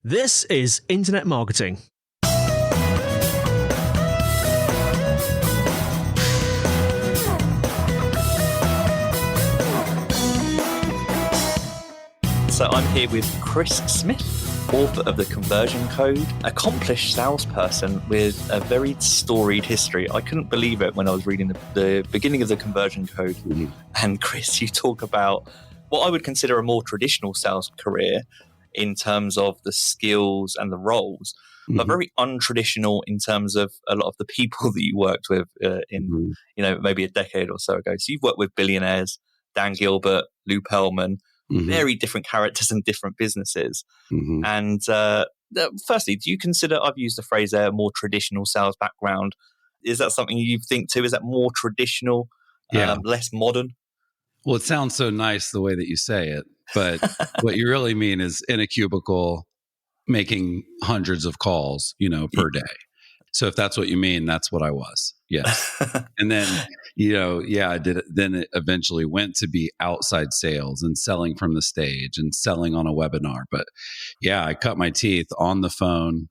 This is Internet Marketing. So I'm here with Chris Smith, author of The Conversion Code, accomplished salesperson with a very storied history. I couldn't believe it when I was reading the beginning of The Conversion Code. Mm-hmm. And Chris, you talk about what I would consider a more traditional sales career in terms of the skills and the roles, but very untraditional in terms of a lot of the people that you worked with in maybe a decade or so ago. So you've worked with billionaires, Dan Gilbert, Lou Pearlman, very different characters and different businesses. And firstly, do you consider, I've used the phrase there, a more traditional sales background? Is that something you think too? Is that more traditional, less modern? Well, it sounds so nice the way that you say it, but what you really mean is in a cubicle making hundreds of calls, per day. So if that's what you mean, that's what I was. Yes. And then, I did it. Then it eventually went to be outside sales and selling from the stage and selling on a webinar. But yeah, I cut my teeth on the phone,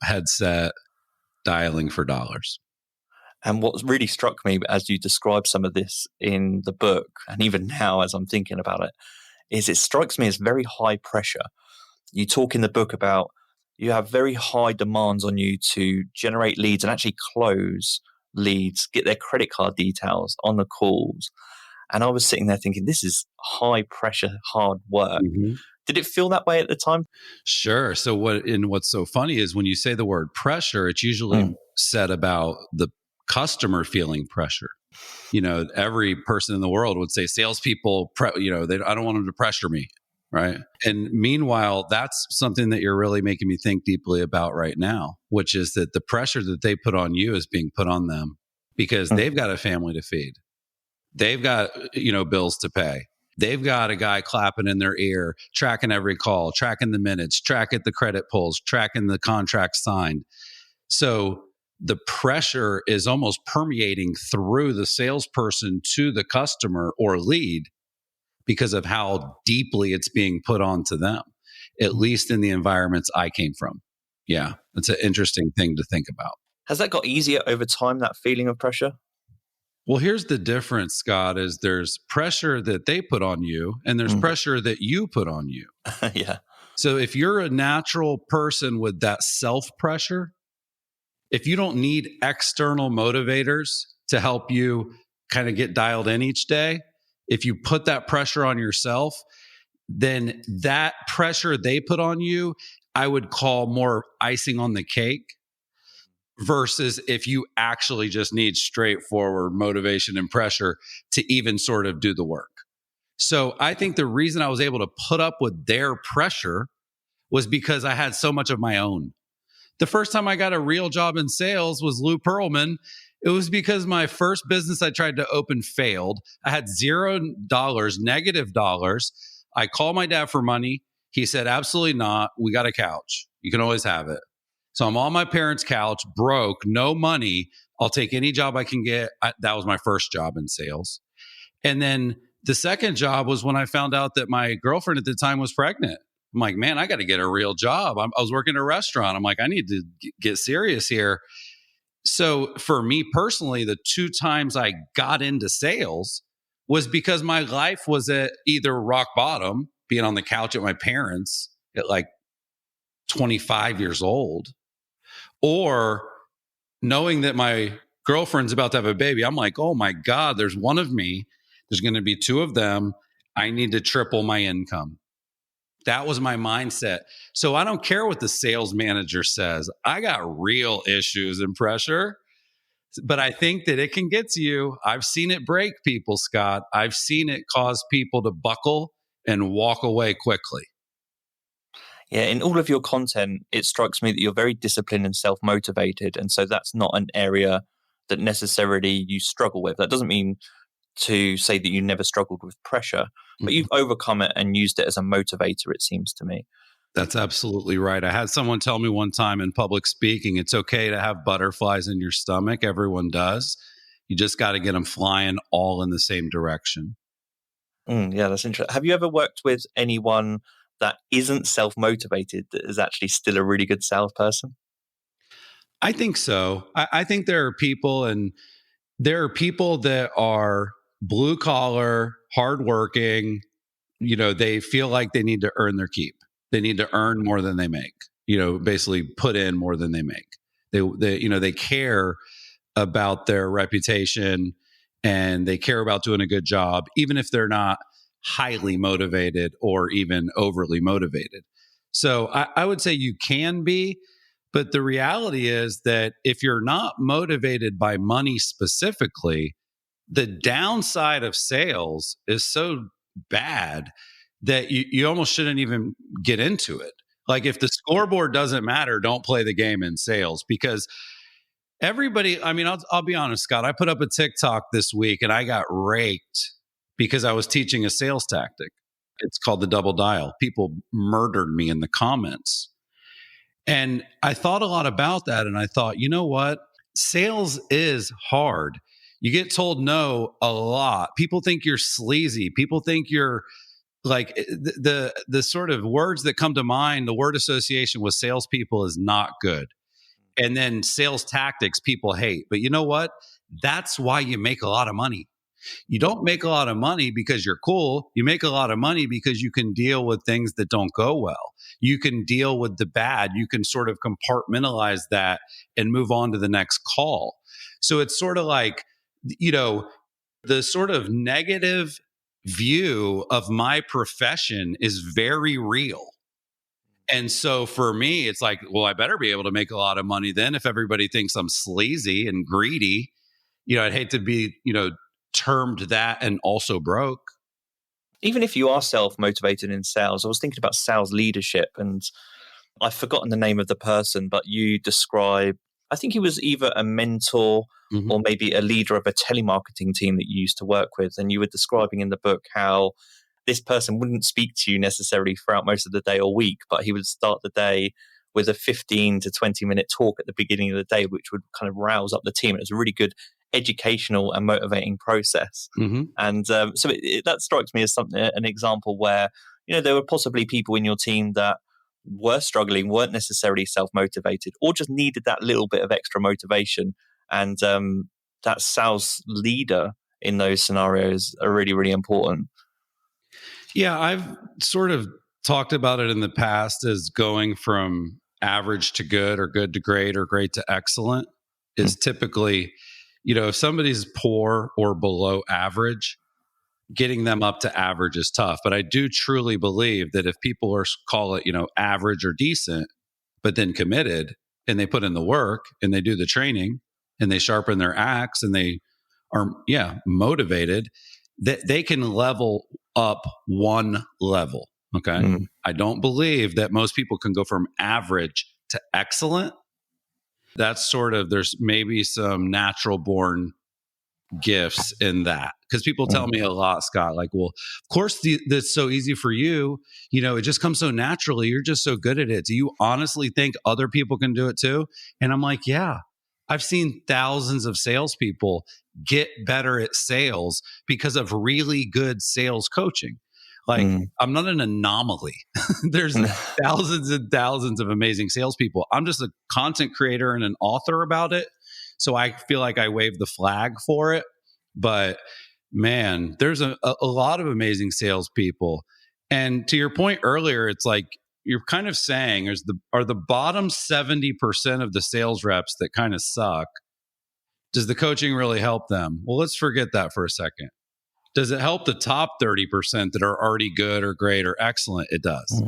headset, dialing for dollars. And what really struck me as you describe some of this in the book, and even now as I'm thinking about it, is it strikes me as very high pressure. You talk in the book about you have very high demands on you to generate leads and actually close leads, get their credit card details on the calls. And I was sitting there thinking, this is high pressure, hard work. Did it feel that way at the time? Sure. So what's so funny is when you say the word pressure, it's usually said about the customer feeling pressure. Every person in the world would say salespeople, I don't want them to pressure me. Right. And meanwhile, that's something that you're really making me think deeply about right now, which is that the pressure that they put on you is being put on them because they've got a family to feed. They've got, bills to pay. They've got a guy clapping in their ear, tracking every call, tracking the minutes, tracking the credit pulls, tracking the contract signed. So the pressure is almost permeating through the salesperson to the customer or lead because of how deeply it's being put onto them, at least in the environments I came from. Yeah, it's an interesting thing to think about. Has that got easier over time, that feeling of pressure? Well, here's the difference, Scott, is there's pressure that they put on you and there's pressure that you put on you. Yeah. So if you're a natural person with that self-pressure, if you don't need external motivators to help you kind of get dialed in each day, if you put that pressure on yourself, then that pressure they put on you, I would call more icing on the cake versus if you actually just need straightforward motivation and pressure to even sort of do the work. So I think the reason I was able to put up with their pressure was because I had so much of my own. The first time I got a real job in sales was Lou Pearlman. It was because my first business I tried to open failed. I had $0, negative dollars. I called my dad for money. He said, absolutely not. We got a couch. You can always have it. So I'm on my parents' couch, broke, no money. I'll take any job I can get. That was my first job in sales. And then the second job was when I found out that my girlfriend at the time was pregnant. I'm like, man, I got to get a real job. I was working at a restaurant. I'm like, I need to get serious here. So for me personally, the two times I got into sales was because my life was at either rock bottom, being on the couch at my parents at like 25 years old, or knowing that my girlfriend's about to have a baby. I'm like, oh my God, there's one of me. There's going to be two of them. I need to triple my income. That was my mindset. So I don't care what the sales manager says. I got real issues and pressure, but I think that it can get to you. I've seen it break people, Scott. I've seen it cause people to buckle and walk away quickly. Yeah, in all of your content, it strikes me that you're very disciplined and self-motivated. And so that's not an area that necessarily you struggle with. That doesn't mean to say that you never struggled with pressure, but you've overcome it and used it as a motivator, it seems to me. That's absolutely right. I had someone tell me one time in public speaking, it's okay to have butterflies in your stomach. Everyone does. You just got to get them flying all in the same direction. Yeah, that's interesting. Have you ever worked with anyone that isn't self-motivated that is actually still a really good salesperson? I think so. I think there are people, and there are people that are blue collar, hardworking. They feel like they need to earn their keep. They need to earn more than they make. Basically put in more than they make. They care about their reputation, and they care about doing a good job, even if they're not highly motivated or even overly motivated. So I would say you can be, but the reality is that if you're not motivated by money specifically, the downside of sales is so bad that you almost shouldn't even get into it. Like, if the scoreboard doesn't matter, don't play the game in sales, because everybody, I mean, I'll be honest, Scott, I put up a TikTok this week and I got raked because I was teaching a sales tactic. It's called the double dial. People murdered me in the comments. And I thought a lot about that. And I thought, you know what? Sales is hard. You get told no a lot. People think you're sleazy. People think you're like, the sort of words that come to mind, the word association with salespeople is not good. And then sales tactics people hate. But you know what? That's why you make a lot of money. You don't make a lot of money because you're cool. You make a lot of money because you can deal with things that don't go well. You can deal with the bad. You can sort of compartmentalize that and move on to the next call. So it's sort of like, the sort of negative view of my profession is very real. And so for me, it's like, well, I better be able to make a lot of money then if everybody thinks I'm sleazy and greedy. I'd hate to be, termed that and also broke. Even if you are self-motivated in sales, I was thinking about sales leadership, and I've forgotten the name of the person, but you describe, I think he was either a mentor or maybe a leader of a telemarketing team that you used to work with. And you were describing in the book how this person wouldn't speak to you necessarily throughout most of the day or week, but he would start the day with a 15 to 20-minute talk at the beginning of the day, which would kind of rouse up the team. It was a really good educational and motivating process. And so that strikes me as an example where, there were possibly people in your team that were struggling, weren't necessarily self-motivated, or just needed that little bit of extra motivation. And that sales leader in those scenarios are really, really important. Yeah, I've sort of talked about it in the past as going from average to good, or good to great, or great to excellent is typically, if somebody's poor or below average, getting them up to average is tough. But I do truly believe that if people are, call it, average or decent, but then committed, and they put in the work and they do the training and they sharpen their axe and they are, motivated, that they can level up one level. Okay. I don't believe that most people can go from average to excellent. That's sort of, there's maybe some natural born gifts in that, because people tell me a lot, Scott, like, well, of course that's so easy for you. It just comes so naturally. You're just so good at it. Do you honestly think other people can do it too? And I'm like, yeah, I've seen thousands of salespeople get better at sales because of really good sales coaching. Like, I'm not an anomaly. There's thousands and thousands of amazing salespeople. I'm just a content creator and an author about it. So I feel like I wave the flag for it. But man, there's a lot of amazing salespeople. And to your point earlier, it's like you're kind of saying are the bottom 70% of the sales reps that kind of suck. Does the coaching really help them? Well, let's forget that for a second. Does it help the top 30% that are already good or great or excellent? It does,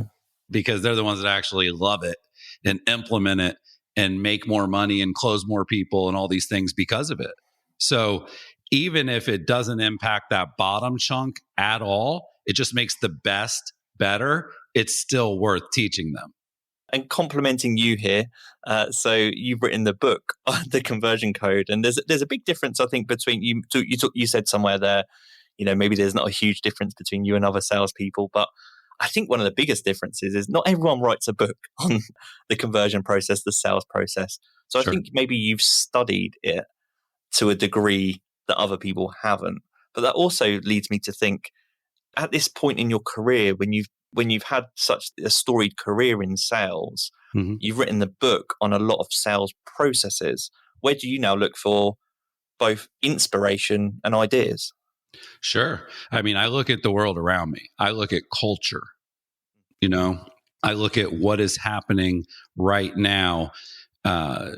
because they're the ones that actually love it and implement it and make more money and close more people and all these things because of it. So even if it doesn't impact that bottom chunk at all, it just makes the best better. It's still worth teaching them. And complimenting you here, so you've written the book on the conversion code, and there's a big difference, I think, between you said somewhere there, maybe there's not a huge difference between you and other salespeople, but I think one of the biggest differences is not everyone writes a book on the conversion process, the sales process. So I think maybe you've studied it to a degree that other people haven't. But that also leads me to think, at this point in your career, when you've when you've had such a storied career in sales, you've written the book on a lot of sales processes. Where do you now look for both inspiration and ideas? Sure. I mean, I look at the world around me. I look at culture, I look at what is happening right now. I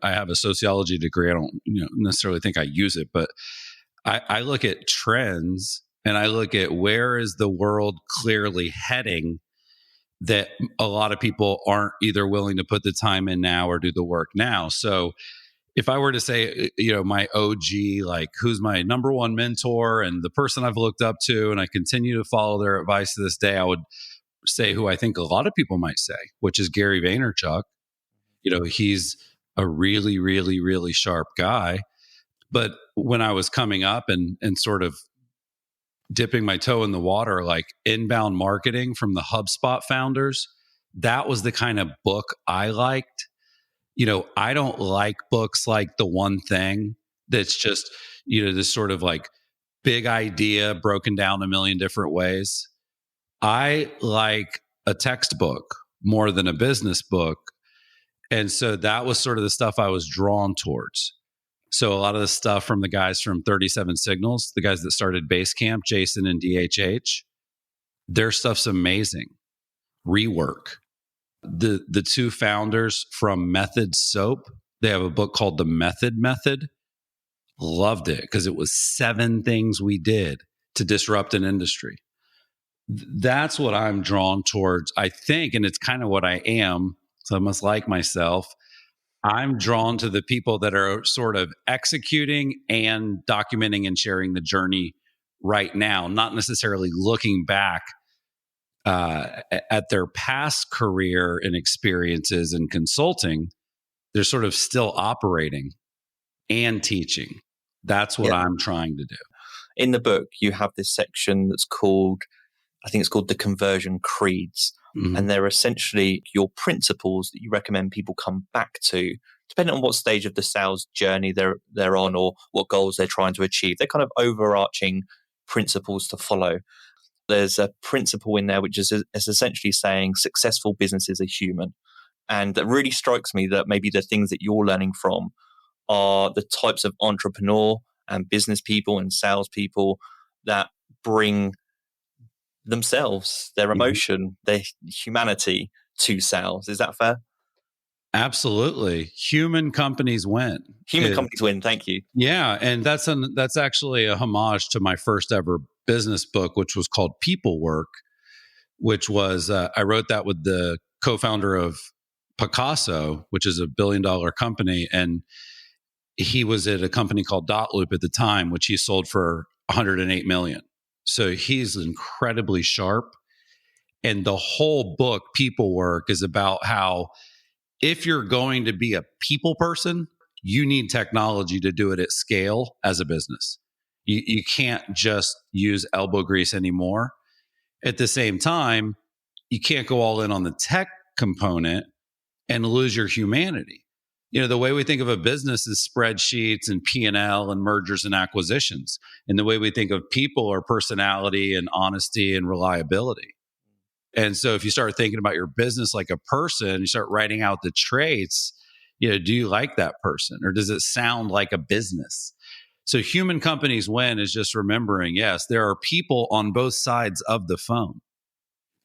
have a sociology degree. I don't necessarily think I use it, but I look at trends and I look at where is the world clearly heading that a lot of people aren't either willing to put the time in now or do the work now. So if I were to say, my OG, like who's my number one mentor and the person I've looked up to, and I continue to follow their advice to this day, I would say who I think a lot of people might say, which is Gary Vaynerchuk. He's a really, really, really sharp guy. But when I was coming up and sort of dipping my toe in the water, like inbound marketing from the HubSpot founders, that was the kind of book I liked. I don't like books like The One Thing that's just, this sort of like big idea broken down a million different ways. I like a textbook more than a business book. And so that was sort of the stuff I was drawn towards. So a lot of the stuff from the guys from 37 Signals, the guys that started Basecamp, Jason and DHH, their stuff's amazing. Rework. The two founders from Method Soap, they have a book called The Method. Loved it because it was 7 things we did to disrupt an industry. That's what I'm drawn towards, I think, and it's kind of what I am. So I must like myself. I'm drawn to the people that are sort of executing and documenting and sharing the journey right now, not necessarily looking back at their past career and experiences in consulting. They're sort of still operating and teaching. That's what I'm trying to do. In the book, you have this section that's called, I think it's called the Conversion Creeds. Mm-hmm. And they're essentially your principles that you recommend people come back to, depending on what stage of the sales journey they're on or what goals they're trying to achieve. They're kind of overarching principles to follow. There's a principle in there which is essentially saying successful businesses are human. And that really strikes me that maybe the things that you're learning from are the types of entrepreneur and business people and salespeople that bring themselves, their emotion, their humanity to sales. Is that fair? Absolutely. Human companies win. Companies win. Thank you. Yeah. And that's actually a homage to my first ever business book, which was called People Work, which was, I wrote that with the co-founder of Picasso, which is a $1 billion company. And he was at a company called Dotloop at the time, which he sold for 108 million. So he's incredibly sharp. And the whole book, People Work, is about how if you're going to be a people person, you need technology to do it at scale as a business. You can't just use elbow grease anymore. At the same time, you can't go all in on the tech component and lose your humanity. The way we think of a business is spreadsheets and P&L and mergers and acquisitions. And the way we think of people are personality and honesty and reliability. And so if you start thinking about your business like a person, you start writing out the traits, do you like that person or does it sound like a business? So human companies win is just remembering, yes, there are people on both sides of the phone.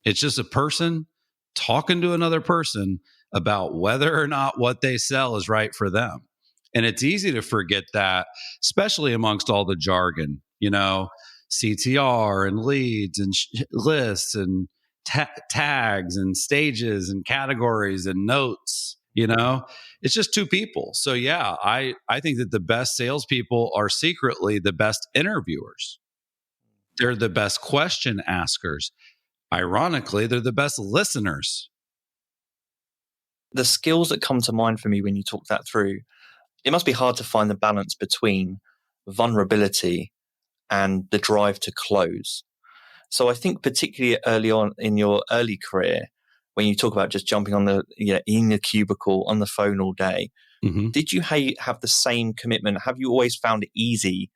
It's just a person talking to another person about whether or not what they sell is right for them. And it's easy to forget that, especially amongst all the jargon, CTR and leads and lists and tags and stages and categories and notes. It's just two people. So yeah, I think that the best salespeople are secretly the best interviewers. They're the best question askers. Ironically, they're the best listeners. The skills that come to mind for me when you talk that through, it must be hard to find the balance between vulnerability and the drive to close. So I think particularly early on in your early career, when you talk about just jumping on in a cubicle on the phone all day, did you have the same commitment? Have you always found it easy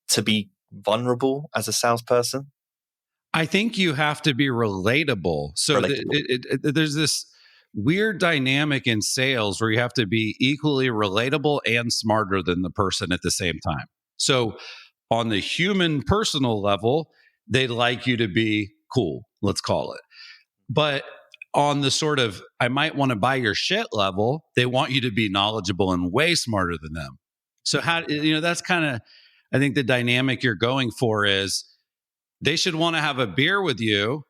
to be vulnerable as a salesperson? I think you have to be relatable. So there's this weird dynamic in sales where you have to be equally relatable and smarter than the person at the same time. So on the human personal level, they'd like you to be cool, let's call it. But on the sort of, I might want to buy your shit level, they want you to be knowledgeable and way smarter than them. So that's kind of, I think the dynamic you're going for is they should want to have a beer with you.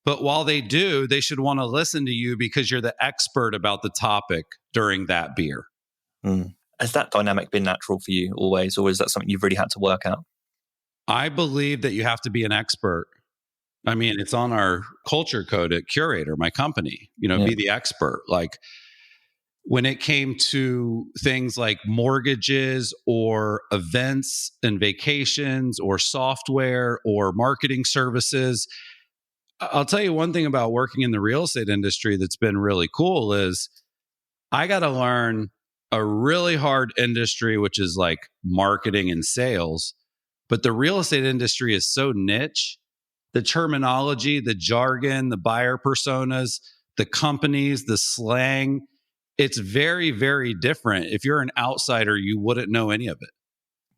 But while they do, they should want to listen to you because you're the expert about the topic during that beer. Has that dynamic been natural for you always, or is that something you've really had to work out? I believe that you have to be an expert. I mean, it's on our culture code at Curaytor, my company, be the expert. Like when it came to things like mortgages or events and vacations or software or marketing services, I'll tell you one thing about working in the real estate industry that's been really cool is I got to learn a really hard industry, which is like marketing and sales. But the real estate industry is so niche. The terminology, the jargon, the buyer personas, the companies, the slang, it's very, very different. If you're an outsider, you wouldn't know any of it.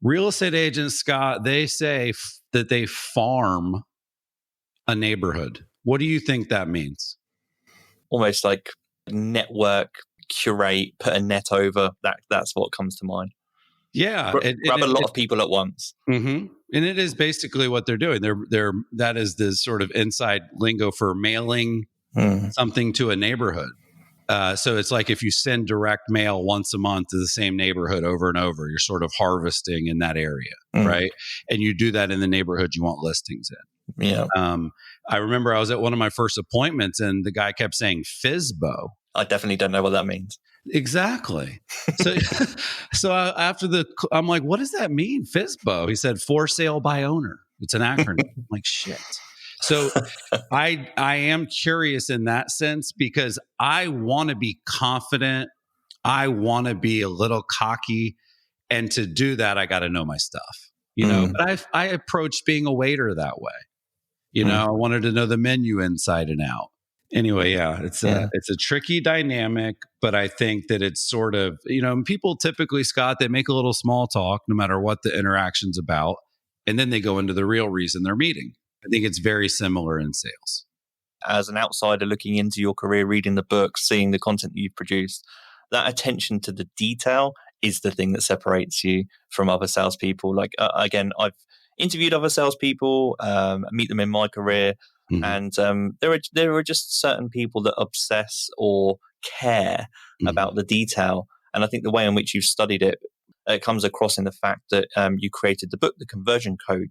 Real estate agents, Scott, they say that they farm a neighborhood. What do you think that means? Almost like network, curate, put a net over. That's what comes to mind. Yeah, grab a lot of people at once. Mm-hmm. And it is basically what they're doing. They're that is the sort of inside lingo for mailing something to a neighborhood. So it's like if you send direct mail once a month to the same neighborhood over and over, you're sort of harvesting in that area, right? And you do that in the neighborhood you want listings in. Yeah. I remember I was at one of my first appointments and the guy kept saying FSBO. I definitely don't know what that means. Exactly. So after I'm like, what does that mean? FSBO. He said, for sale by owner. It's an acronym. I'm like, shit. So I am curious in that sense because I want to be confident. I want to be a little cocky. And to do that, I got to know my stuff, but I approached being a waiter that way. I wanted to know the menu inside and out. Anyway, it's a tricky dynamic, but I think that it's sort of, people typically, Scott, they make a little small talk no matter what the interaction's about. And then they go into the real reason they're meeting. I think it's very similar in sales. As an outsider looking into your career, reading the books, seeing the content that you've produced, that attention to the detail is the thing that separates you from other salespeople. Like, again, I've interviewed other salespeople, meet them in my career. And there are just certain people that obsess or care about the detail. And I think the way in which you've studied it, it comes across in the fact that you created the book, The Conversion Code.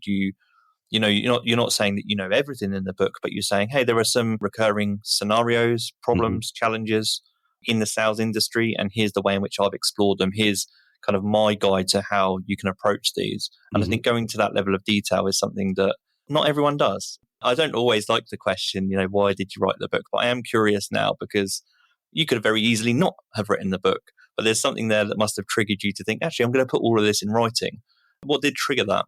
You're not saying that you know everything in the book, but you're saying, hey, there are some recurring scenarios, problems, challenges in the sales industry, and here's the way in which I've explored them. Here's kind of my guide to how you can approach these. And I think going to that level of detail is something that not everyone does. I don't always like the question, why did you write the book? But I am curious now because you could have very easily not have written the book, but there's something there that must have triggered you to think, actually, I'm going to put all of this in writing. What did trigger that?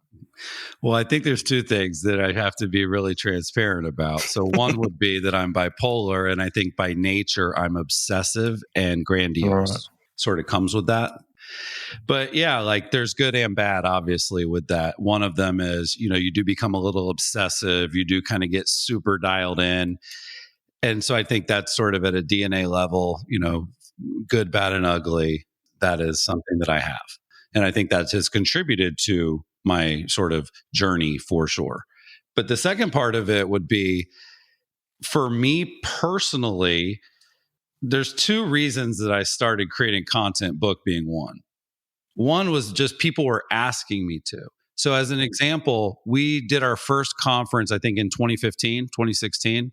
Well, I think there's two things that I have to be really transparent about. So one would be that I'm bipolar, and I think by nature I'm obsessive and grandiose. Right. Sort of comes with that. But yeah, like there's good and bad, obviously, with that. One of them is, you do become a little obsessive. You do kind of get super dialed in. And so I think that's sort of at a DNA level, good, bad, and ugly. That is something that I have. And I think that has contributed to my sort of journey for sure. But the second part of it would be, for me personally, there's two reasons that I started creating content, book being one. One was just people were asking me to. So as an example, we did our first conference, I think in 2016.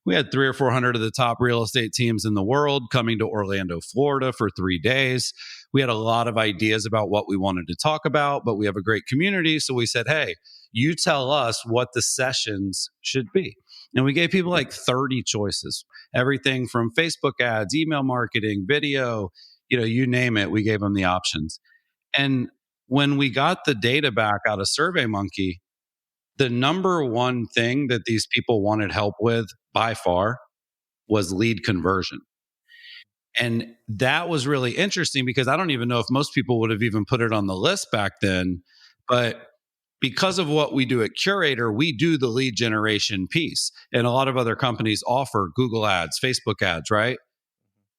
We had 300 or 400 of the top real estate teams in the world coming to Orlando, Florida for 3 days. We had a lot of ideas about what we wanted to talk about, but we have a great community. So we said, hey, you tell us what the sessions should be. And we gave people like 30 choices, everything from Facebook ads, email marketing, video, you name it, we gave them the options. And when we got the data back out of SurveyMonkey, the number one thing that these people wanted help with by far was lead conversion. And that was really interesting because I don't even know if most people would have even put it on the list back then. But because of what we do at Curaytor, we do the lead generation piece. And a lot of other companies offer Google ads, Facebook ads, right?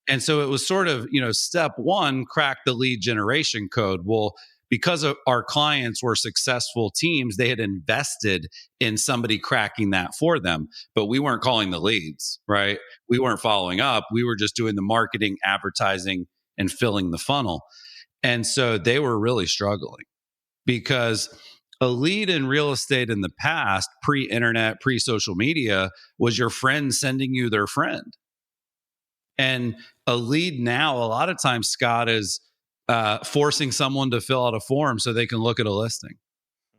And so it was sort of, step one, crack the lead generation code. Well, because of our clients were successful teams, they had invested in somebody cracking that for them, but we weren't calling the leads, right? We weren't following up. We were just doing the marketing, advertising, and filling the funnel. And so they were really struggling because a lead in real estate in the past, pre-internet, pre-social media, was your friend sending you their friend. And a lead now, a lot of times, Scott, is forcing someone to fill out a form so they can look at a listing.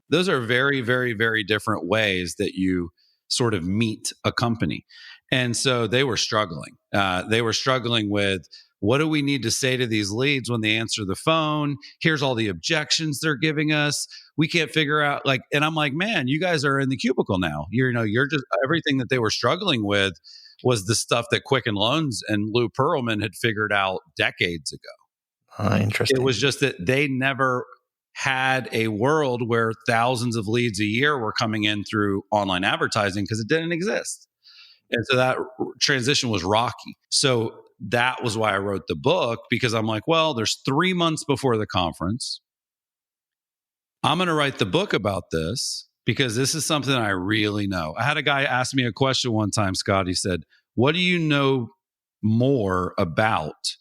Those are very, very, very different ways that you sort of meet a company. And so they were struggling. They were struggling with, what do we need to say to these leads when they answer the phone? Here's all the objections they're giving us. We can't figure out and I'm like, man, you guys are in the cubicle now. You're just, everything that they were struggling with was the stuff that Quicken Loans and Lou Pearlman had figured out decades ago. Interesting. It was just that they never had a world where thousands of leads a year were coming in through online advertising because it didn't exist. And so that transition was rocky. So that was why I wrote the book, because I'm like, well, there's 3 months before the conference. I'm going to write the book about this because this is something I really know. I had a guy ask me a question one time, Scott. He said, what do you know more about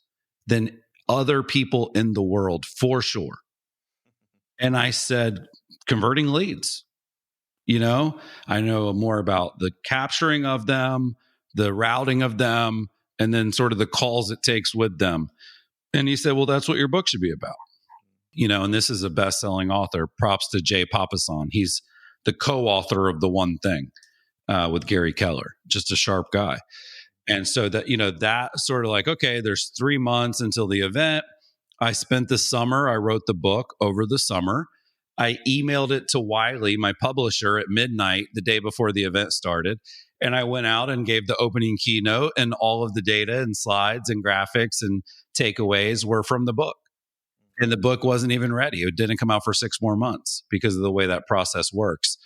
than other people in the world for sure? And I said, converting leads. I know more about the capturing of them, the routing of them, and then sort of the calls it takes with them. And he said, well, that's what your book should be about. And this is a best-selling author. Props to Jay Papasan. He's the co-author of The One Thing with Gary Keller, just a sharp guy. And so that, that sort of like, okay, there's 3 months until the event. I spent the summer, I wrote the book over the summer. I emailed it to Wiley, my publisher, at midnight the day before the event started. And I went out and gave the opening keynote, and all of the data and slides and graphics and takeaways were from the book. And the book wasn't even ready. It didn't come out for 6 more months because of the way that process works.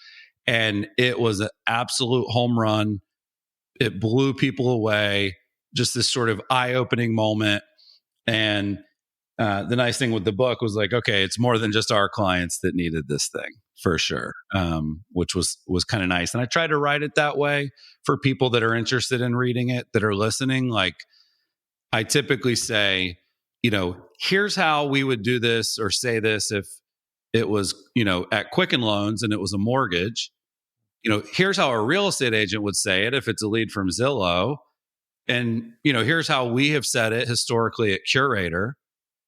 And it was an absolute home run. It blew people away, just this sort of eye-opening moment. And the nice thing with the book was like, okay, it's more than just our clients that needed this thing, for sure, which was kind of nice. And I tried to write it that way for people that are interested in reading it, that are listening. Like, I typically say, here's how we would do this or say this if it was, at Quicken Loans and it was a mortgage. Here's how a real estate agent would say it if it's a lead from Zillow. And, here's how we have said it historically at Curaytor,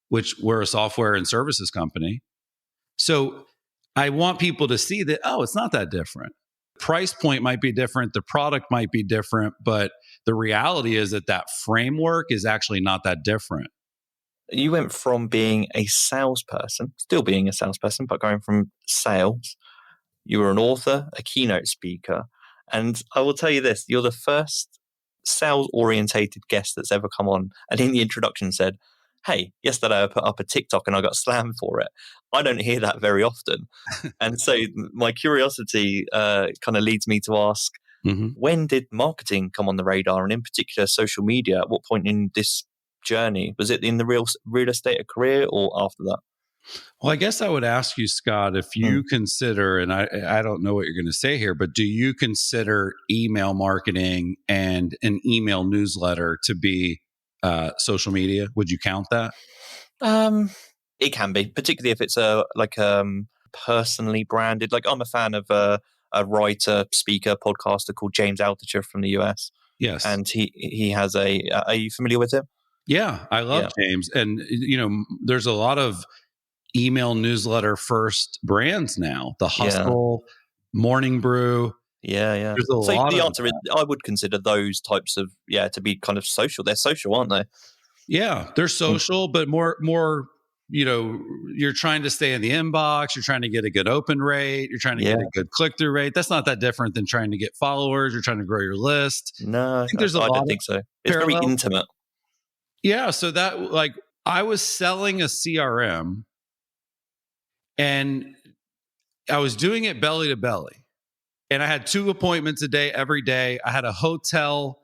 which we're a software and services company. So I want people to see that, it's not that different. Price point might be different. The product might be different, but the reality is that framework is actually not that different. You went from being a salesperson, still being a salesperson, but going from sales. You were an author, a keynote speaker. And I will tell you this, you're the first sales-orientated guest that's ever come on. And in the introduction said, hey, yesterday I put up a TikTok and I got slammed for it. I don't hear that very often. And so my curiosity kind of leads me to ask, when did marketing come on the radar, and in particular social media? At what point in this journey? Was it in the real estate career or after that? Well, I guess I would ask you, Scott, if you consider, and I don't know what you're going to say here, but do you consider email marketing and an email newsletter to be social media? Would you count that? It can be, particularly if it's personally branded. Like, I'm a fan of a writer, speaker, podcaster called James Altucher from the US. Yes. And he has are you familiar with him? Yeah, I love James. And, there's a lot of email newsletter first brands now. The Hustle, Morning Brew. Yeah. So the answer is, I would consider those types of, to be kind of social. They're social, aren't they? Yeah, they're social, but more you're trying to stay in the inbox, you're trying to get a good open rate, you're trying to get a good click-through rate. That's not that different than trying to get followers, you're trying to grow your list. No, I think there's I don't think so. It's very intimate. Yeah, so that, like, I was selling a CRM and I was doing it belly to belly. And I had 2 appointments a day every day. I had a hotel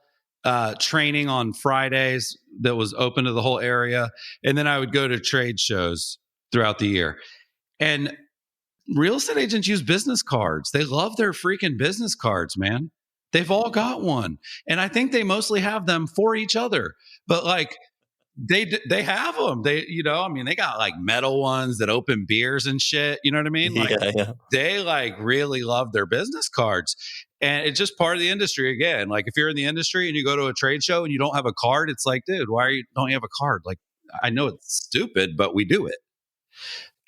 training on Fridays that was open to the whole area. And then I would go to trade shows throughout the year. And real estate agents use business cards. They love their freaking business cards, man. They've all got one. And I think they mostly have them for each other. But like, they have them. They got like metal ones that open beers and shit. You know what I mean? Like, they like really love their business cards. And it's just part of the industry again. Like, if you're in the industry and you go to a trade show and you don't have a card, it's like, dude, don't you have a card? Like, I know it's stupid, but we do it.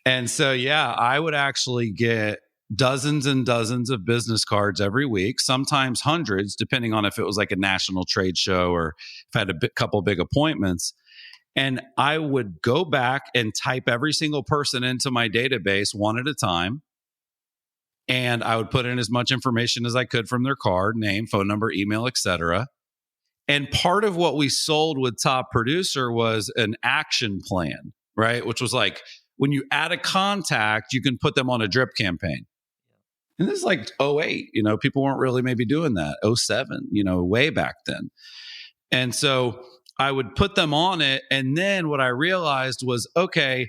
And so, yeah, I would actually get dozens and dozens of business cards every week, sometimes hundreds, depending on if it was like a national trade show or if I had a couple big appointments. And I would go back and type every single person into my database one at a time. And I would put in as much information as I could from their card, name, phone number, email, etc. And part of what we sold with Top Producer was an action plan, right? Which was like, when you add a contact, you can put them on a drip campaign. And this is like 08, people weren't really maybe doing that. 07, way back then. And so I would put them on it. And then what I realized was, okay,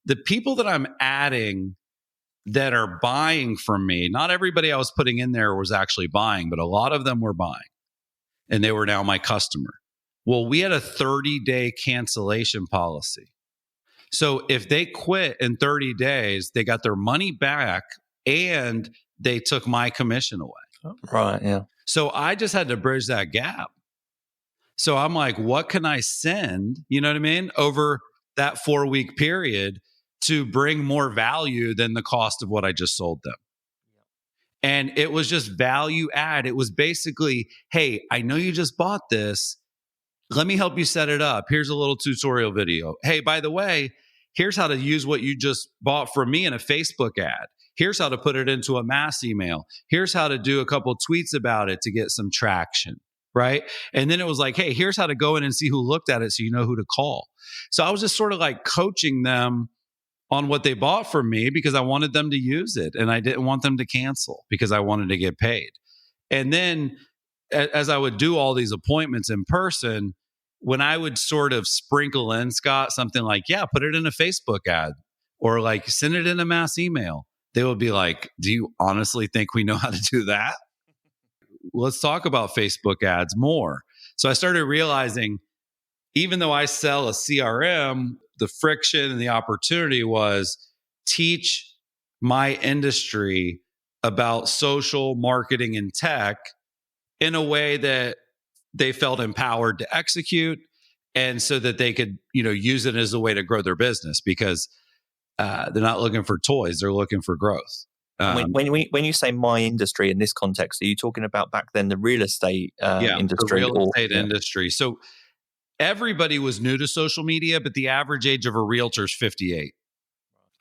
the people that I'm adding that are buying from me, not everybody I was putting in there was actually buying, but a lot of them were buying. And they were now my customer. Well, we had a 30-day cancellation policy. So if they quit in 30 days, they got their money back and they took my commission away. Right, yeah. So I just had to bridge that gap. So I'm like, what can I send, you know what I mean, over that 4-week period to bring more value than the cost of what I just sold them? And it was just value add. It was basically, hey, I know you just bought this. Let me help you set it up. Here's a little tutorial video. Hey, by the way, here's how to use what you just bought from me in a Facebook ad. Here's how to put it into a mass email. Here's how to do a couple tweets about it to get some traction, right? And then it was like, hey, here's how to go in and see who looked at it so you know who to call. So I was just sort of like coaching them on what they bought from me because I wanted them to use it and I didn't want them to cancel because I wanted to get paid. And then as I would do all these appointments in person, when I would sort of sprinkle in, Scott, something like, yeah, put it in a Facebook ad or like send it in a mass email, they would be like, do you honestly think we know how to do that? Let's talk about Facebook ads more. So I started realizing, even though I sell a CRM, the friction and the opportunity was teach my industry about social marketing and tech in a way that they felt empowered to execute, and so that they could, use it as a way to grow their business because they're not looking for toys; they're looking for growth. When you say my industry in this context, are you talking about back then the real estate industry? The real estate industry. So everybody was new to social media, but the average age of a realtor is 58.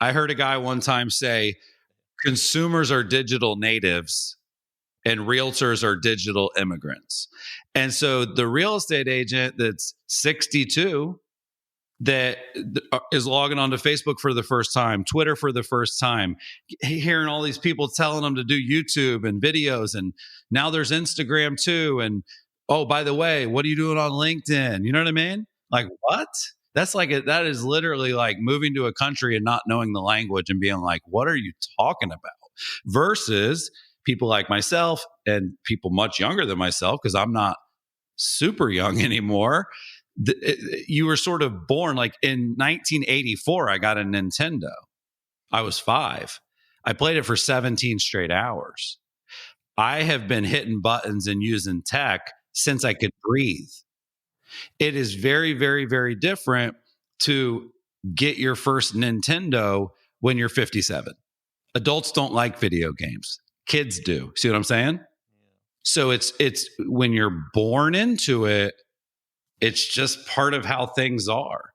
I heard a guy one time say, consumers are digital natives and realtors are digital immigrants. And so the real estate agent that's 62 that is logging onto Facebook for the first time, Twitter for the first time, hearing all these people telling them to do YouTube and videos, and now there's Instagram too. And oh, by the way, what are you doing on LinkedIn? You know what I mean? Like, what? That's like, that is literally like moving to a country and not knowing the language and being like, what are you talking about? Versus people like myself and people much younger than myself, because I'm not super young anymore. You were sort of born like in 1984, I got a Nintendo. I was 5. I played it for 17 straight hours. I have been hitting buttons and using tech since I could breathe. It is very, very, very different to get your first Nintendo when you're 57. Adults don't like video games. Kids do. See what I'm saying? So it's when you're born into it, it's just part of how things are.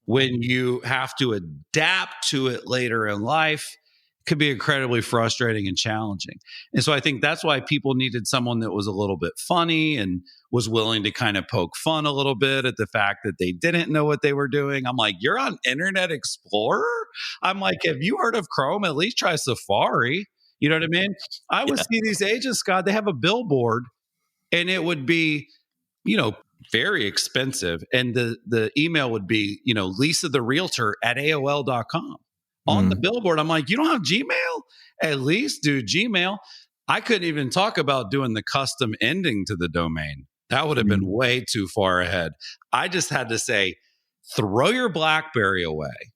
when you have to adapt to it later in life, it could be incredibly frustrating and challenging. And so I think that's why people needed someone that was a little bit funny and was willing to kind of poke fun a little bit at the fact that they didn't know what they were doing. I'm like, you're on Internet Explorer? I'm like, have you heard of Chrome? At least try Safari. You know what I mean? I would see these agents, Scott, they have a billboard and it would be, very expensive. And the email would be, Lisa the Realtor at AOL.com. On the billboard, I'm like, you don't have Gmail? At least do Gmail. I couldn't even talk about doing the custom ending to the domain. That would have been way too far ahead. I just had to say, throw your BlackBerry away,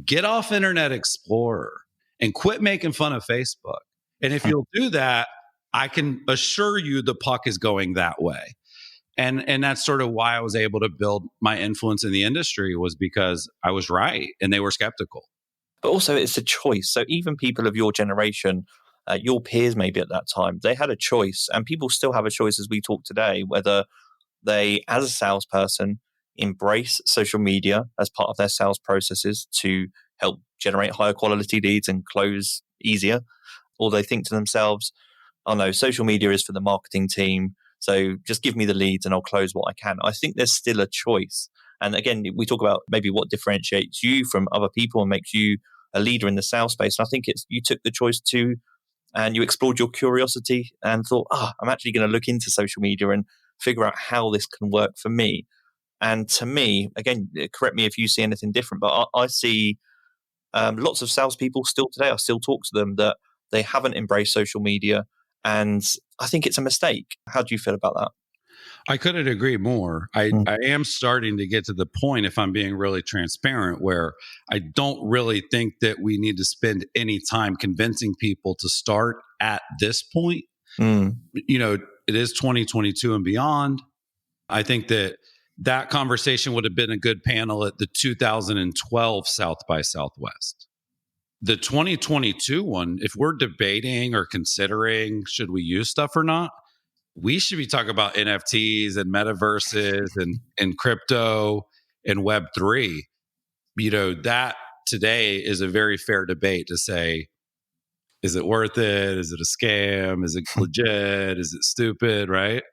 get off Internet Explorer, and quit making fun of Facebook. And if you'll do that, I can assure you the puck is going that way. And that's sort of why I was able to build my influence in the industry, was because I was right and they were skeptical. But also it's a choice. So even people of your generation, your peers maybe at that time, they had a choice, and people still have a choice as we talk today, whether they, as a salesperson, embrace social media as part of their sales processes to help generate higher quality leads and close easier, or they think to themselves, oh no, social media is for the marketing team, so just give me the leads and I'll close what I can. I think there's still a choice. And again, we talk about maybe what differentiates you from other people and makes you a leader in the sales space. And I think it's you took the choice to, and you explored your curiosity and thought, I'm actually going to look into social media and figure out how this can work for me. And to me, again, correct me if you see anything different, but I see lots of salespeople still today. I still talk to them that they haven't embraced social media, and I think it's a mistake. How do you feel about that? I couldn't agree more. I am starting to get to the point, if I'm being really transparent, where I don't really think that we need to spend any time convincing people to start at this point. It is 2022 and beyond. I think that conversation would have been a good panel at the 2012 South by Southwest. The 2022 one, if we're debating or considering should we use stuff or not, we should be talking about NFTs and metaverses and crypto and Web3. That today is a very fair debate to say, is it worth it? Is it a scam? Is it legit? Is it stupid? Right?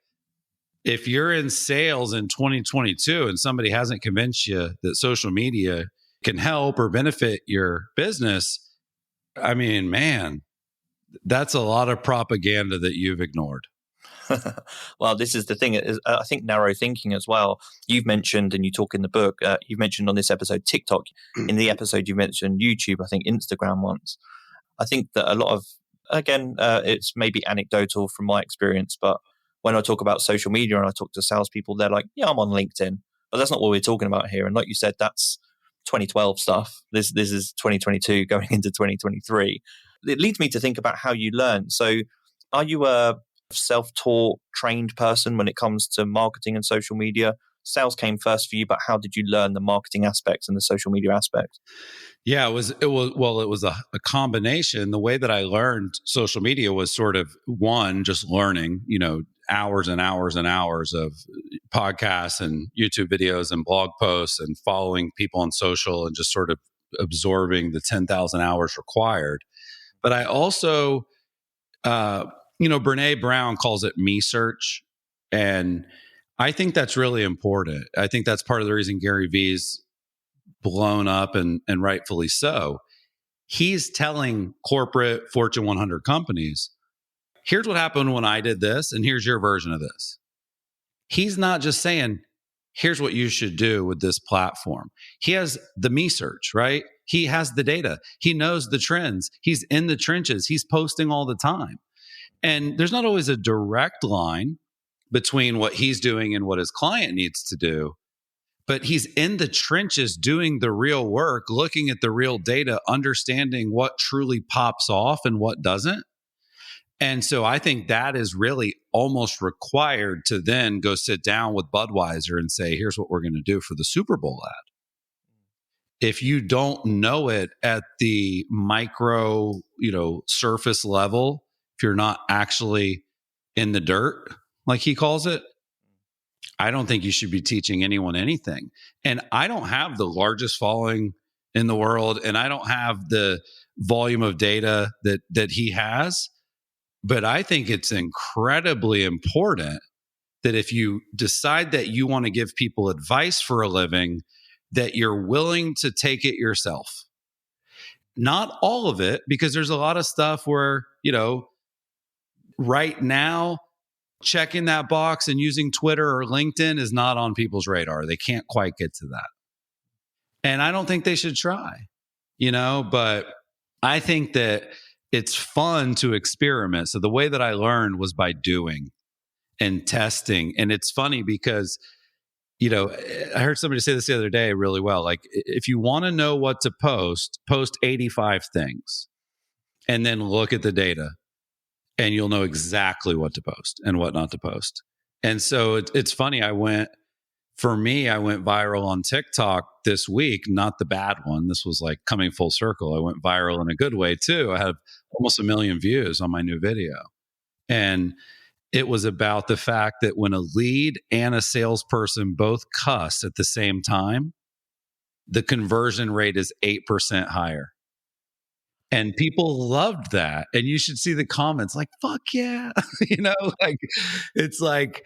If you're in sales in 2022 and somebody hasn't convinced you that social media can help or benefit your business, I mean, man, that's a lot of propaganda that you've ignored. Well, this is the thing. I think narrow thinking as well. You've mentioned, and you talk in the book, you've mentioned on this episode TikTok. In the episode, you mentioned YouTube, I think Instagram once. I think that a lot of, again, it's maybe anecdotal from my experience, but when I talk about social media and I talk to salespeople, they're like, yeah, I'm on LinkedIn. But that's not what we're talking about here. And like you said, that's 2012 stuff. This is 2022 going into 2023. It leads me to think about how you learn. So are you a self-taught, trained person when it comes to marketing and social media? Sales came first for you, but how did you learn the marketing aspects and the social media aspect? Yeah, it was a combination. The way that I learned social media was sort of one, just learning, hours and hours and hours of podcasts and YouTube videos and blog posts and following people on social and just sort of absorbing the 10,000 hours required. But I also, Brene Brown calls it me search. And I think that's really important. I think that's part of the reason GaryVee's blown up and rightfully so. He's telling corporate Fortune 100 companies, here's what happened when I did this, and here's your version of this. He's not just saying, here's what you should do with this platform. He has the me search, right? He has the data. He knows the trends. He's in the trenches. He's posting all the time. And there's not always a direct line between what he's doing and what his client needs to do. But he's in the trenches doing the real work, looking at the real data, understanding what truly pops off and what doesn't. And so I think that is really almost required to then go sit down with Budweiser and say, here's what we're going to do for the Super Bowl ad. If you don't know it at the micro, surface level, if you're not actually in the dirt, like he calls it, I don't think you should be teaching anyone anything. And I don't have the largest following in the world, and I don't have the volume of data that he has. But I think it's incredibly important that if you decide that you want to give people advice for a living, that you're willing to take it yourself. Not all of it, because there's a lot of stuff where, right now, checking that box and using Twitter or LinkedIn is not on people's radar. They can't quite get to that. And I don't think they should try, but I think that it's fun to experiment. So the way that I learned was by doing and testing. And it's funny because, I heard somebody say this the other day really well. Like, if you want to know what to post 85 things and then look at the data, and you'll know exactly what to post and what not to post. And so it's funny. I went viral on TikTok this week, not the bad one. This was like coming full circle. I went viral in a good way too. I had almost 1 million views on my new video. And it was about the fact that when a lead and a salesperson both cuss at the same time, the conversion rate is 8% higher. And people loved that. And you should see the comments like, fuck yeah. It's like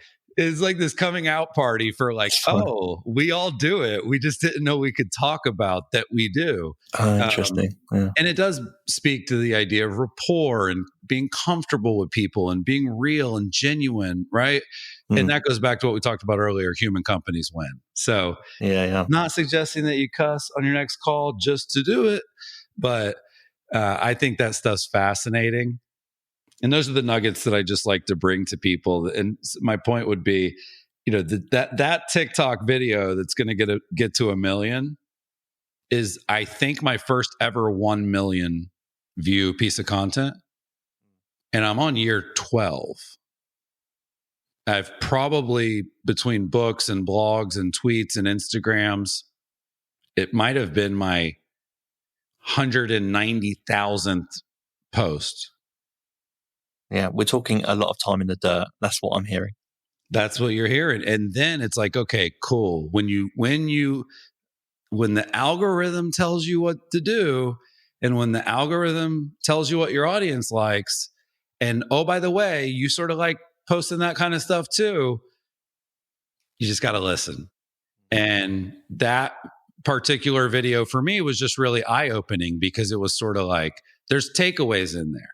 this coming out party for like, oh, we all do it. We just didn't know we could talk about that we do. Interesting. Yeah. And it does speak to the idea of rapport and being comfortable with people and being real and genuine, right? And that goes back to what we talked about earlier, human companies win. So not suggesting that you cuss on your next call just to do it, but I think that stuff's fascinating. And those are the nuggets that I just like to bring to people. And my point would be, that TikTok video that's going to get to 1 million is, I think, my first ever 1 million view piece of content. And I'm on year 12. I've probably, between books and blogs and tweets and Instagrams, it might have been my 190,000th post. Yeah, we're talking a lot of time in the dirt. That's what I'm hearing. That's what you're hearing. And then it's like, okay, cool. When the algorithm tells you what to do, and when the algorithm tells you what your audience likes, and oh, by the way, you sort of like posting that kind of stuff too, you just got to listen. And that particular video for me was just really eye-opening, because it was sort of like, there's takeaways in there.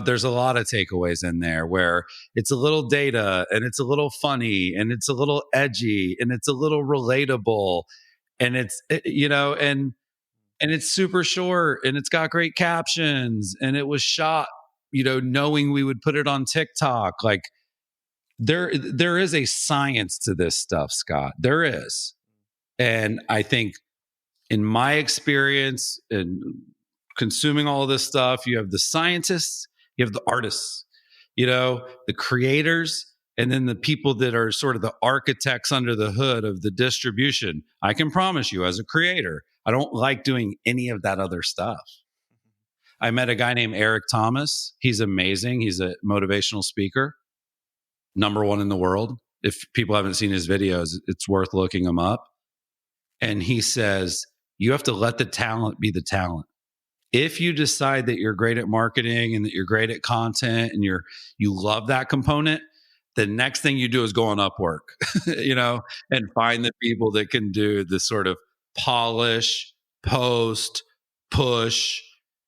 There's a lot of takeaways in there where it's a little data, and it's a little funny, and it's a little edgy, and it's a little relatable, and it's, and it's super short, and it's got great captions, and it was shot, knowing we would put it on TikTok. Like, there is a science to this stuff, Scott. There is. And I think, in my experience and consuming all of this stuff, you have the scientists, you have the artists, the creators, and then the people that are sort of the architects under the hood of the distribution. I can promise you, as a creator, I don't like doing any of that other stuff. I met a guy named Eric Thomas. He's amazing. He's a motivational speaker, #1 in the world. If people haven't seen his videos, it's worth looking him up. And he says, you have to let the talent be the talent. If you decide that you're great at marketing and that you're great at content and you love that component, the next thing you do is go on Upwork, and find the people that can do the sort of polish, post, push,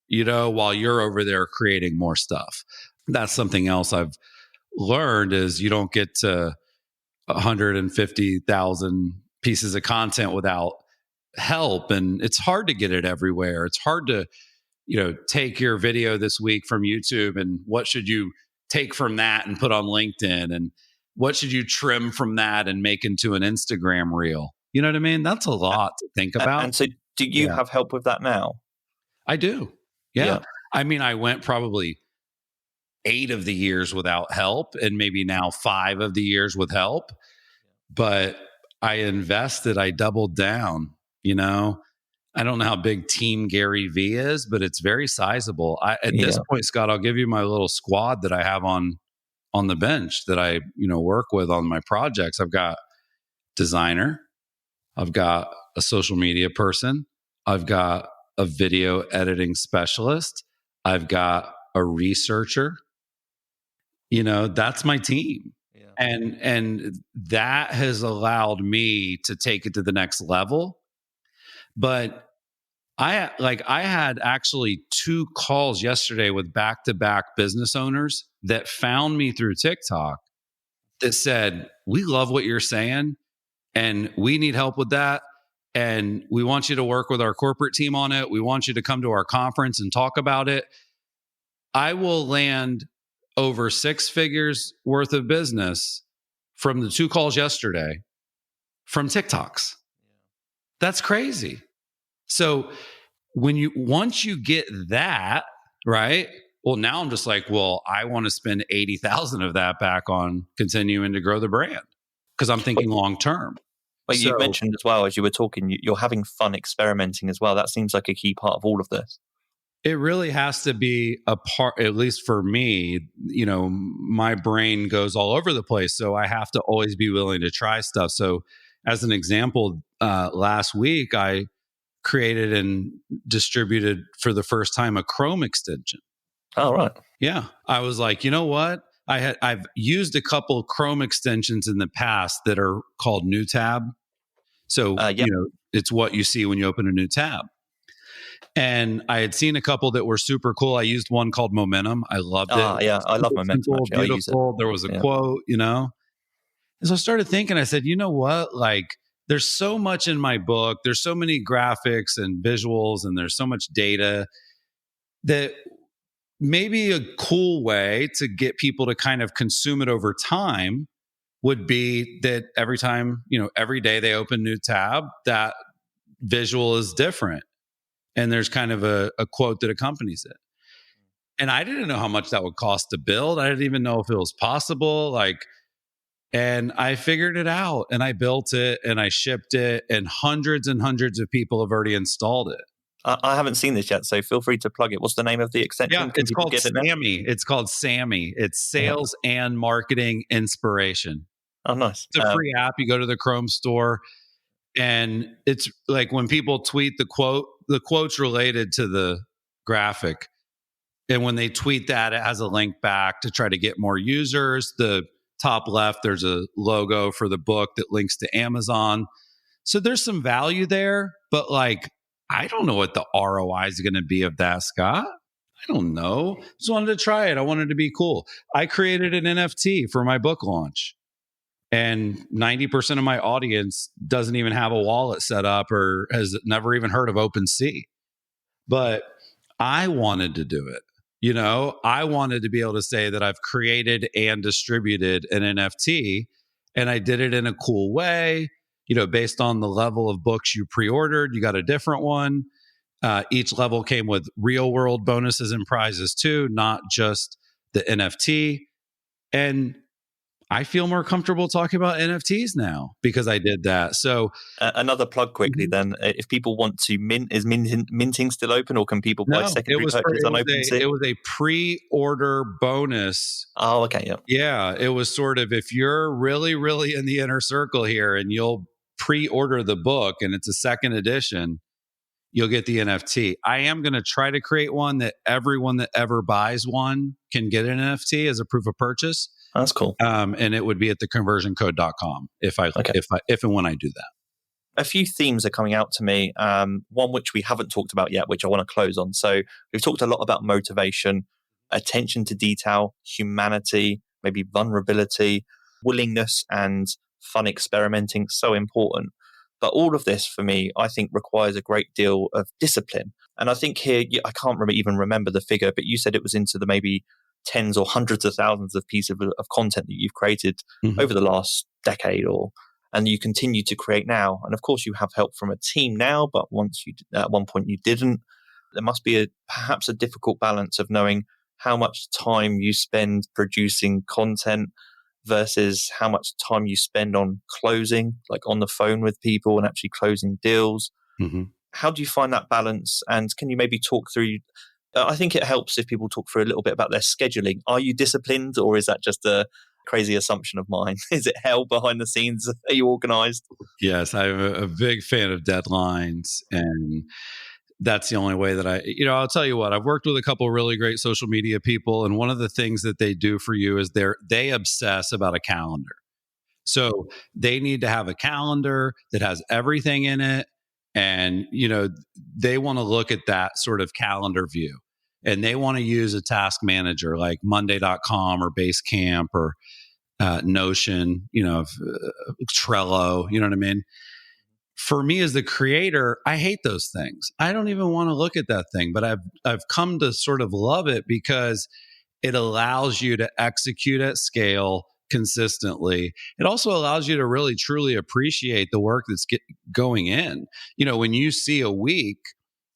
while you're over there creating more stuff. That's something else I've learned, is you don't get to 150,000 pieces of content without help. And it's hard to get it everywhere. It's hard to, take your video this week from YouTube, and what should you take from that and put on LinkedIn, and what should you trim from that and make into an Instagram reel? You know what I mean? That's a lot to think about. And so do you have help with that now? I do. Yeah. I mean, I went probably 8 of the years without help, and maybe now 5 of the years with help. But I invested, I doubled down, I don't know how big Team GaryVee is, but it's very sizable. At this point, Scott, I'll give you my little squad that I have on on the bench that I, work with on my projects. I've got designer, I've got a social media person, I've got a video editing specialist, I've got a researcher. That's my team. Yeah. And that has allowed me to take it to the next level. But I had actually 2 calls yesterday with back-to-back business owners that found me through TikTok that said, "We love what you're saying and we need help with that. And we want you to work with our corporate team on it. We want you to come to our conference and talk about it." I will land over 6 figures worth of business from the 2 calls yesterday from TikToks. That's crazy. So once you get that, right? Well, now I'm just like, well, I want to spend 80,000 of that back on continuing to grow the brand because I'm thinking long term. But you mentioned as well, as you were talking, you're having fun experimenting as well. That seems like a key part of all of this. It really has to be a part, at least for me, my brain goes all over the place. So I have to always be willing to try stuff. So as an example, last week, I created and distributed for the first time a Chrome extension. Oh, right. Yeah. I was like, you know what? I've used a couple of Chrome extensions in the past that are called New Tab. So, it's what you see when you open a new tab. And I had seen a couple that were super cool. I used one called Momentum. I loved it. Yeah, I love Momentum. Simple, beautiful. There was a quote, And so I started thinking, I said, you know what? There's so much in my book. There's so many graphics and visuals, and there's so much data that maybe a cool way to get people to kind of consume it over time would be that every time, every day they open new tab, that visual is different. And there's kind of a quote that accompanies it. And I didn't know how much that would cost to build. I didn't even know if it was possible. And I figured it out and I built it and I shipped it, and hundreds of people have already installed it. I haven't seen this yet, so feel free to plug it. What's the name of the extension? Yeah, it's called Sammy. It's called Sammy. It's Sales and Marketing Inspiration. Oh, nice. It's a free app. You go to the Chrome store, and it's like when people tweet the quote's related to the graphic. And when they tweet that, it has a link back to try to get more users. The top left, there's a logo for the book that links to Amazon. So there's some value there, but I don't know what the ROI is going to be of that, Scott. I don't know. Just wanted to try it. I wanted to be cool. I created an NFT for my book launch, and 90% of my audience doesn't even have a wallet set up or has never even heard of OpenSea. But I wanted to do it. I wanted to be able to say that I've created and distributed an NFT, and I did it in a cool way. Based on the level of books you pre-ordered, you got a different one. Each level came with real world bonuses and prizes too, not just the NFT. And I feel more comfortable talking about NFTs now because I did that. So another plug quickly then. If people want to mint, is minting still open, or can people buy secondary purchases on OpenSea? It was a pre-order bonus. Oh, okay. Yeah. Yeah. It was sort of, if you're really, really in the inner circle here and you'll pre-order the book and it's a second edition, you'll get the NFT. I am going to try to create one that everyone that ever buys one can get an NFT as a proof of purchase. That's cool. And it would be at theconversioncode.com if and when I do that. A few themes are coming out to me. One which we haven't talked about yet, which I want to close on. So we've talked a lot about motivation, attention to detail, humanity, maybe vulnerability, willingness, and fun experimenting. So important. But all of this for me, I think, requires a great deal of discipline. And I think here, I can't even remember the figure, but you said it was into the maybe tens or hundreds of thousands of pieces of content that you've created over the last decade, and you continue to create now. And of course, you have help from a team now, but at one point you didn't. There must be perhaps a difficult balance of knowing how much time you spend producing content versus how much time you spend on closing, like on the phone with people and actually closing deals. How do you find that balance? And can you maybe talk through I think it helps if people talk through a little bit about their scheduling. Are you disciplined, or is that just a crazy assumption of mine? Is it hell behind the scenes? Are you organized? Yes, I'm a big fan of deadlines, and that's the only way that I'll tell you what, I've worked with a couple of really great social media people, and one of the things that they do for you is they obsess about a calendar. So they need to have a calendar that has everything in it. And, they want to look at that sort of calendar view, and they want to use a task manager like Monday.com or Basecamp or Notion, Trello, you know what I mean? For me as the creator, I hate those things. I don't even want to look at that thing, but I've come to sort of love it because it allows you to execute at scale consistently. It also allows you to really truly appreciate the work that's going in. When you see a week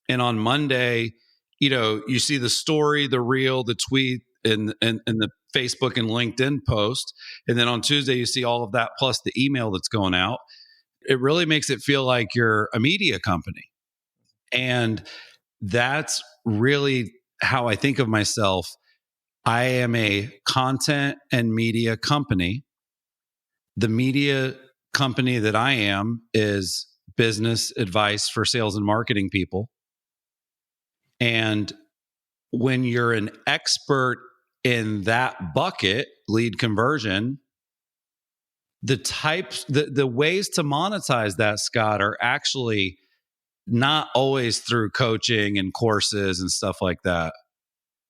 and on Monday, you see the story, the reel, the tweet, and the Facebook and LinkedIn post, and then on Tuesday you see all of that plus the email that's going out. It really makes it feel like you're a media company. And that's really how I think of myself. I am a content and media company. The media company that I am is business advice for sales and marketing people. And when you're an expert in that bucket, lead conversion, the ways to monetize that, Scott, are actually not always through coaching and courses and stuff like that.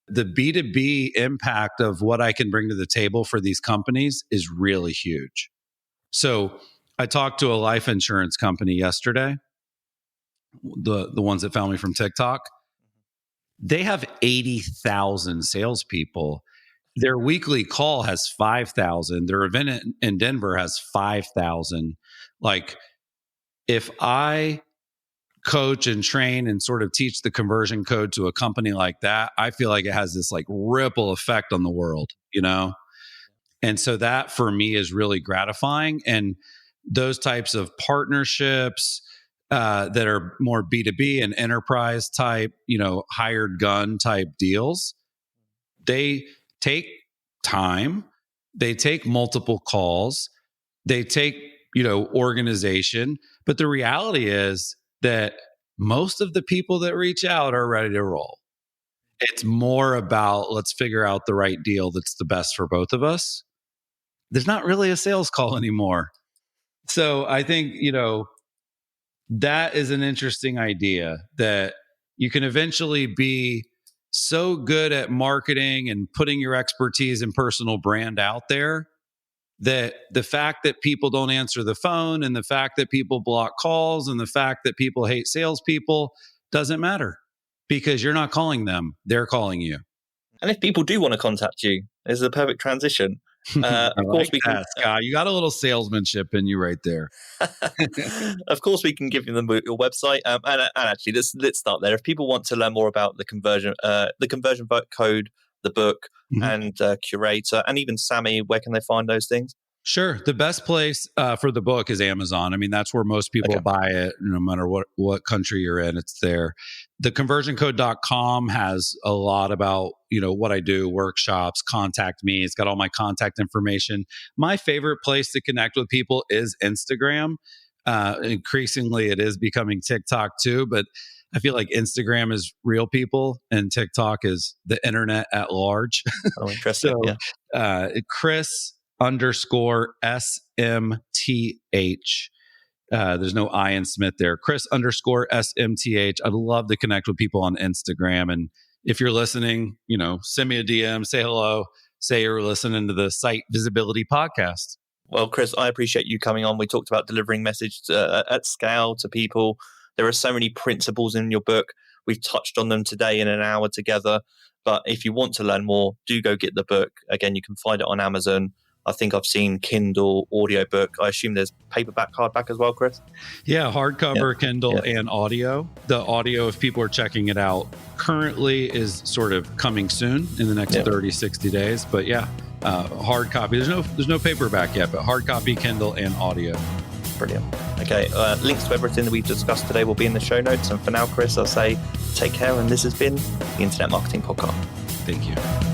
The B2B impact of what I can bring to the table for these companies is really huge. So I talked to a life insurance company yesterday, the ones that found me from TikTok. They have 80,000 salespeople. Their weekly call has 5,000. Their event in Denver has 5,000. Like, if I coach and train and sort of teach the conversion code to a company like that, I feel like it has this like ripple effect on the world, And so that for me is really gratifying. And those types of partnerships that are more B2B and enterprise type, hired gun type deals, they take time, they take multiple calls, they take, organization. But the reality is that most of the people that reach out are ready to roll. It's more about, let's figure out the right deal that's the best for both of us. There's not really a sales call anymore. So I think, that is an interesting idea, that you can eventually be so good at marketing and putting your expertise and personal brand out there that the fact that people don't answer the phone and the fact that people block calls and the fact that people hate salespeople doesn't matter, because you're not calling them, they're calling you. And if people do want to contact you, this is a perfect transition. Of course, Scott, you got a little salesmanship in you right there. Of course, we can give them your website. And actually, let's start there. If people want to learn more about the conversion code, the book, and Curaytor, and even Sammy, where can they find those things? Sure. The best place for the book is Amazon. I mean, that's where most people buy it, no matter what country you're in, it's there. The conversioncode.com has a lot about, what I do, workshops, contact me. It's got all my contact information. My favorite place to connect with people is Instagram. Increasingly, it is becoming TikTok too, but I feel like Instagram is real people and TikTok is the internet at large. Oh, interesting. Chris_SMTH. There's no I in Smith there. Chris_SMTH. I'd love to connect with people on Instagram. And if you're listening, send me a DM, say hello, say you're listening to the SiteVisibility podcast. Well, Chris, I appreciate you coming on. We talked about delivering message at scale to people. There are so many principles in your book. We've touched on them today in an hour together. But if you want to learn more, do go get the book. Again, you can find it on Amazon. I think I've seen Kindle, audiobook. I assume there's paperback, hardback as well, Chris? Yeah, hardcover, Kindle, and audio. The audio, if people are checking it out, currently is sort of coming soon in the next 30, 60 days. But hard copy. There's no paperback yet, but hard copy, Kindle, and audio. Brilliant. Okay, links to everything that we've discussed today will be in the show notes. And for now, Chris, I'll say take care. And this has been the Internet Marketing Podcast. Thank you.